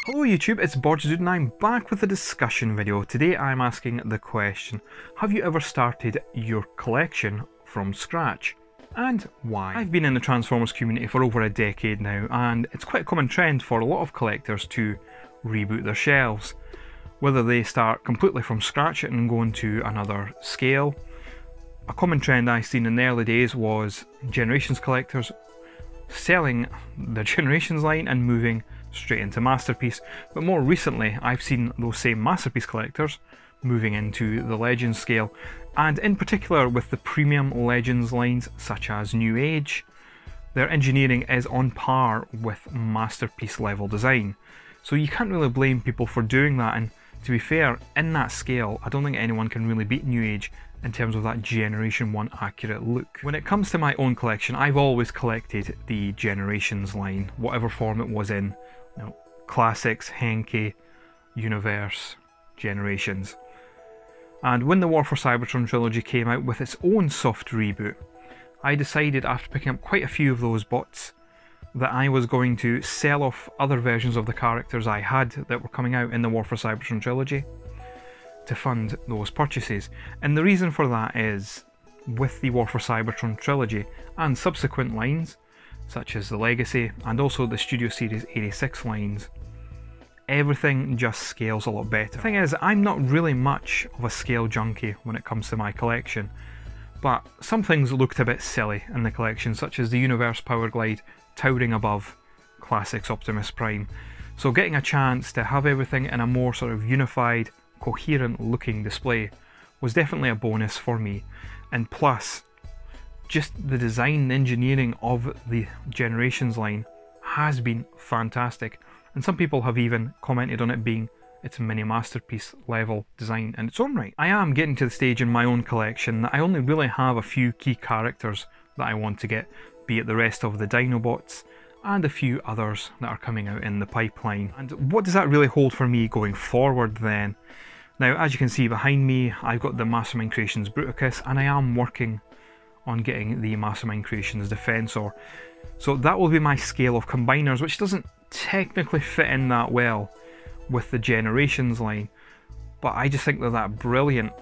Hello YouTube, it's Rebooted and I'm back with a discussion video. Today I'm asking the question, have you ever started your collection from scratch? And why? I've been in the Transformers community for over a decade now, and it's quite a common trend for a lot of collectors to reboot their shelves. Whether they start completely from scratch and go into another scale. A common trend I've seen in the early days was Generations collectors selling the Generations line and moving straight into Masterpiece, but more recently I've seen those same Masterpiece collectors moving into the Legends scale, and in particular with the premium Legends lines such as New Age. Their engineering is on par with Masterpiece level design, so you can't really blame people for doing that, and to be fair, in that scale I don't think anyone can really beat New Age in terms of that Generation 1 accurate look. When it comes to my own collection, I've always collected the Generations line, whatever form it was in. You know, Classics, Henke, Universe, Generations. And when the War for Cybertron trilogy came out with its own soft reboot, I decided after picking up quite a few of those bots that I was going to sell off other versions of the characters I had that were coming out in the War for Cybertron trilogy to fund those purchases. And the reason for that is, with the War for Cybertron trilogy and subsequent lines, such as the Legacy and also the Studio Series 86 lines, everything just scales a lot better. The thing is, I'm not really much of a scale junkie when it comes to my collection, but some things looked a bit silly in the collection, such as the Universe Power Glide towering above Classics Optimus Prime. So getting a chance to have everything in a more sort of unified, coherent looking display was definitely a bonus for me. And plus, just the design and engineering of the Generations line has been fantastic, and some people have even commented on it being its mini Masterpiece level design in its own right. I am getting to the stage in my own collection that I only really have a few key characters that I want to get, be it the rest of the Dinobots and a few others that are coming out in the pipeline. And what does that really hold for me going forward then? Now, as you can see behind me, I've got the Mastermind Creations Bruticus, and I am working on getting the Mastermind Creations Defensor. So that will be my scale of combiners, which doesn't technically fit in that well with the Generations line, but I just think they're that brilliant,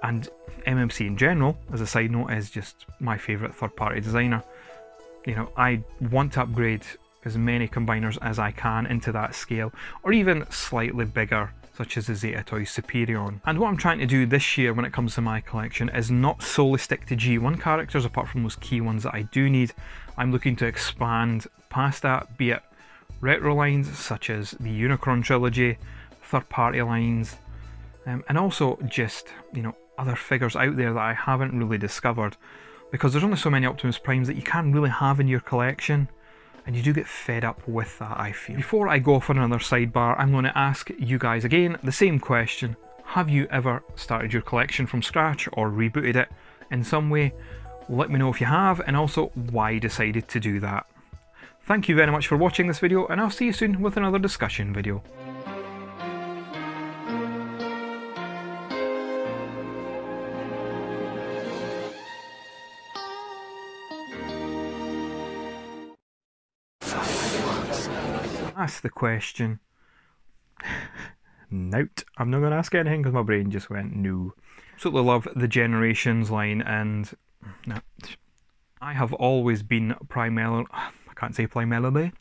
and MMC in general, as a side note, is just my favourite third-party designer. You know, I want to upgrade as many combiners as I can into that scale, or even slightly bigger, such as the Zeta Toys Superion. And what I'm trying to do this year when it comes to my collection is not solely stick to G1 characters, apart from those key ones that I do need. I'm looking to expand past that, be it retro lines such as the Unicron trilogy, third party lines, and also just, you know, other figures out there that I haven't really discovered, because there's only so many Optimus Primes that you can really have in your collection, and you do get fed up with that, I feel. Before I go off on another sidebar, I'm going to ask you guys again the same question. Have you ever started your collection from scratch or rebooted it in some way? Let me know if you have, and also why you decided to do that. Thank you very much for watching this video, and I'll see you soon with another discussion video. Ask the question. Nope, I'm not going to ask anything because my brain just went no. Absolutely love the Generations line, and no, I have always been primarily, I can't say primarily,